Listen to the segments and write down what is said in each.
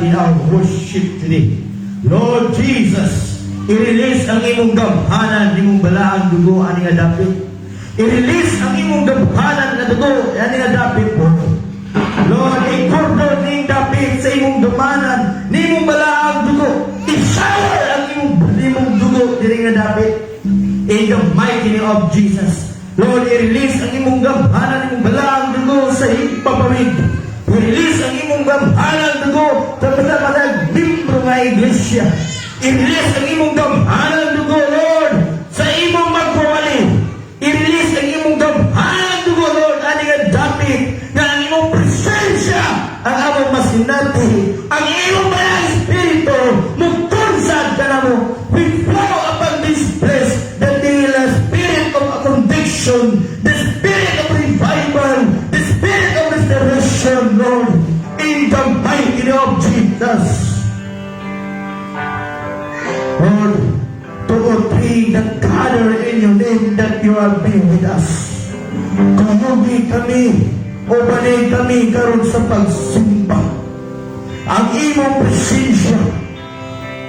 God, in our worship today. Lord Jesus, i-release ang imong gamhanan, imong balaang dugo, ani nga dapit. I-release ang imong gamhanan na dugo, ani nga dapit po. Lord, i-cordon ning dapit sa imong gamhanan, nimong balaang dugo. I-shower ang imong dugo, diri nga dapit. In the mighty name of Jesus. Lord, i-release ang imong gamhanan, imong balaang dugo sa ipapawid. I-release ang imong gamhanan dugo sa mga membro nga iglesia. I-release ang imong gamhanan dugo, Lord, sa imong magpawali. I-release ang imong gamhanan dugo, Lord, ani nga dapit na ang imong presensya ang among masinati. Ang imong balang espiritu mugtunsad ka na mo. We flow upon this place that the spirit of conviction, the spirit of revival, the spirit of restoration, Lord, in the mighty name of Jesus. Lord, 2 or 3 that gather in your name, that you are being with us. Kumugi kami, o banay kami karon sa pagsimba. Ang imong presensya,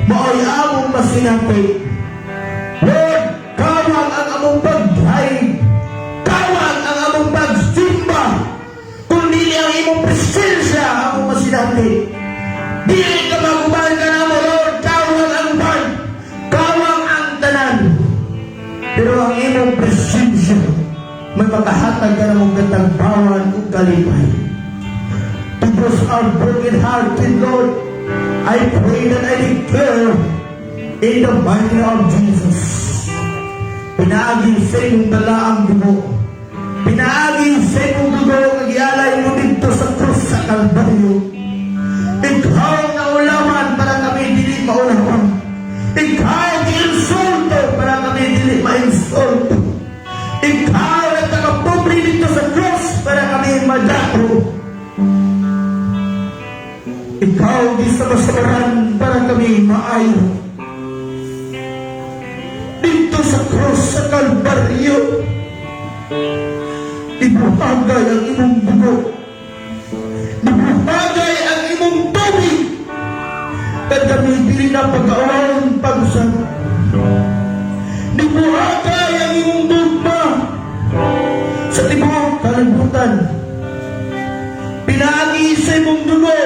mao'y among masinapit. Lord, kawang ang among pagdrive, kawang ang among pagsimba, kundi ang imong presensya among masinapit. Dili ka magubahan ka na mo, Lord, kawang ang bag, kawang ang tanan. Pero ang imong presensya, may makahatag ka na mong katagbawan o kalipay. To those our broken hearted, Lord, I pray that I declare in the mighty name of Jesus, pinaagi sa imong balaang dugo, pinaagi sa imong dugo, nagyalay mo dito sa krus sa Kalbaryo. Ikaw na ulaman para kami dili maulaman. Ikaw gi-insulto para kami dili ma-insulto. Ikaw na tagapobre dito sa krus para kami madako. Ikaw di sa masabaran para kami maayo. Dito sa krus sa Kalbaryo, ibuhagay ang imong dugo, ibuhagay ang imong tubig, at kami dili na pag-awalan pag-usap. Ibuhagay ang imong dugma sa tibuok kalibutan. Pinagi sa imong dugo,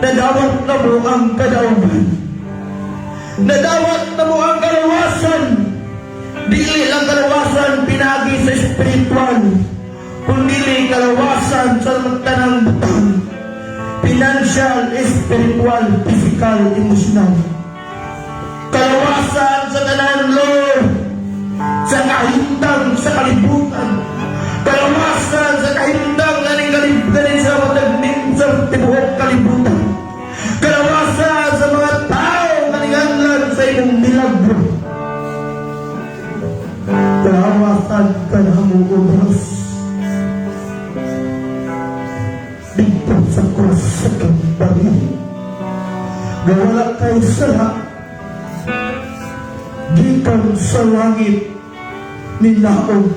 nadawat na mo ang kadaugan. Nadawat na mo ang kalawasan. Dili lang kalawasan pinagi sa espiritual, kundi kalawasan sa magtanang butang. Financial, spiritual, physical, emotional. Kalawasan sa tanan, Lord, sa kahintang sa kalibutan. Kalawasan sa kahintang galing sa matagning sa tibuok kalibutan. Kalawasan sa mga tao kalinganlan sa iyong milagro. Kalawasan ka na mo, Diyos, dito sa krus sa Kalbaryo. Gawala kay sala gikan sa langit nilaog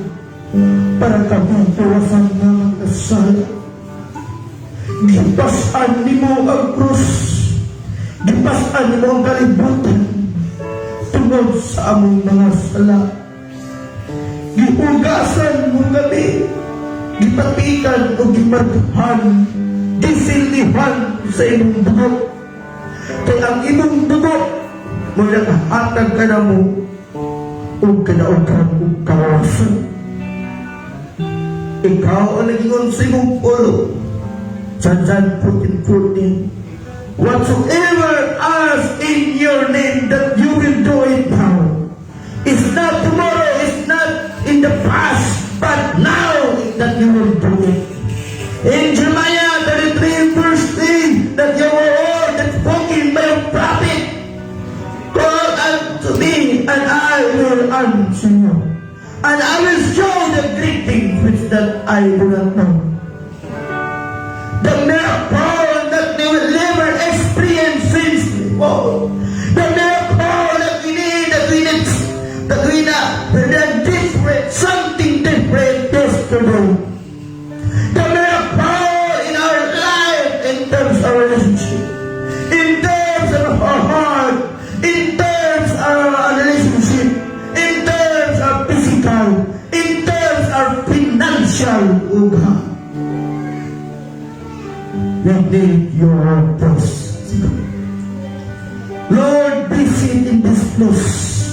para kabubuwasan ng kasala. Gipasan ni mo ang krus, gipasan ni mo ang kalibutan tungod sa among mga sala. Gihugasan mo kami, gipatikan o gimarduhan, gisildihan sa imong dugo. Kaya ang imong dugo, mula kahatag ka na mo, o kanaokan o kawasan. Ikaw ang nagingon sa imong ulo, sa John 14:14, whatsoever ask in your name that you will do it now. It's not tomorrow, it's not in the past, but now that you will do it. In Jeremiah 33:3, that your word that spoken by a prophet, call unto me, and I will answer you, and I will show the great things which that I do not know. The miracle that they will never experience since before. The miracle that we need, that we need different, something different yesterday. The miracle in our life in terms of relationship. terms of our heart, in terms of our relationship, in terms of physical, in terms of financial, O God. We need your voice. Lord, visit in this place.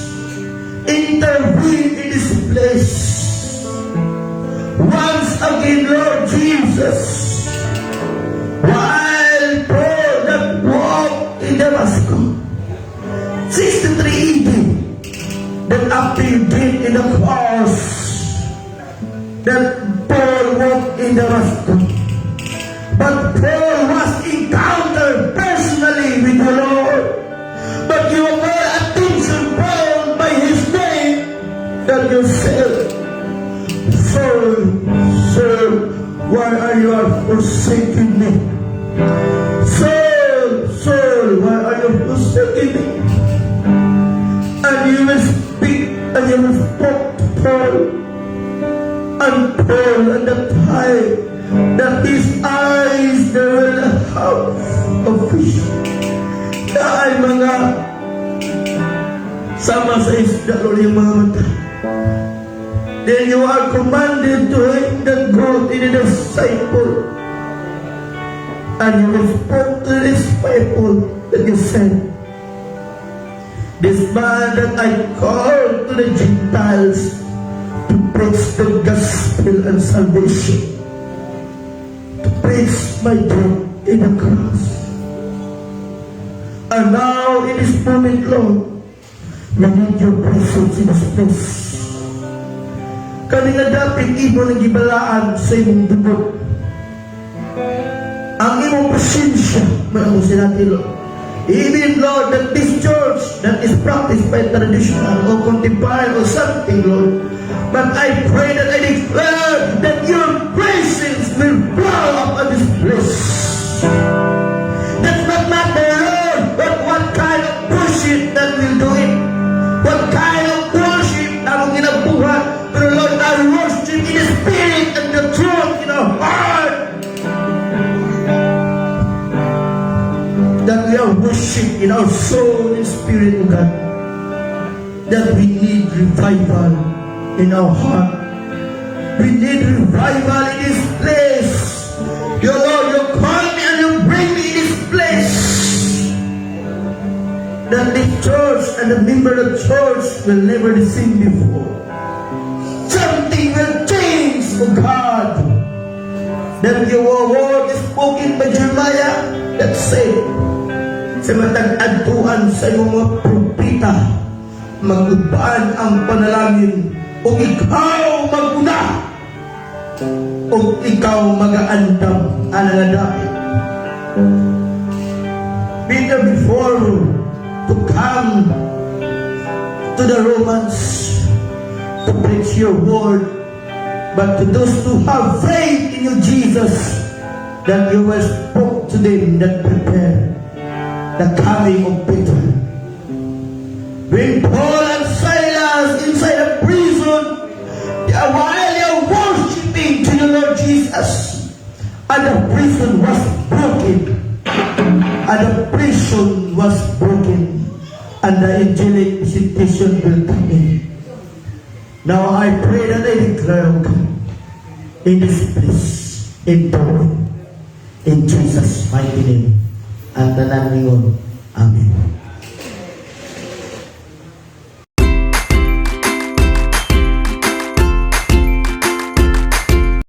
Intervene in this place. Once again, Lord Jesus, while Paul that walked in Damascus, 63 AD, that after he died in the cross, that Paul walked in Damascus. But Paul was encountered personally with the Lord. But you were attention Paul by his name, that you said, Saul, Saul, why are you forsaking me? Saul, Saul, why are you forsaking me? And you will speak and you will talk to Paul. And Paul at the time that his eyes they were a house of fish. Na ay mga sama sa isda o yung mga mata. Then you are commanded to him that growth in the disciple. And you will spoke to the disciple that you said, this man that I called to the Gentiles to preach the gospel and salvation, to preach my death in the cross. And now in this moment, Lord, we need your presence in this place. Kani nga dapat imo nang gibalaan sa imong dubot. Ang imong pasensya, maamo sinati, Lord. Even, Lord, that this church that is practiced by traditional or contemporary or something, Lord, but I pray that I declare that your presence will blow up on this place. Does not matter, Lord, but what kind of worship that will do it. What kind of worship na mong ginabuhat. Pero Lord, I worship in the spirit and the truth in our heart. That we are worship in our soul and spirit, O God. That we need revival in our heart. We need revival in this place. Your Lord, you call me and you bring me in this place. That the church and the member of the church will never be seen before. Something will change, O God. That your word is spoken by Jeremiah that said, sa matag-aduan sa iyong mga propita, mag-ubaan ang panalangin, o ikaw mag-una, o ikaw mag-aandam, ananadai. Peter before to come to the Romans to preach your word, but to those who have faith in you, Jesus, that you will spoke to them that prepare the coming of Peter. When Paul and Silas inside the prison, while they are worshiping to the Lord Jesus, and the prison was broken, and the prison was broken, and the angelic visitation will come in. Now I pray that I declare, God, in this place, in Jesus' mighty name. Ang tanan ningon. Amen.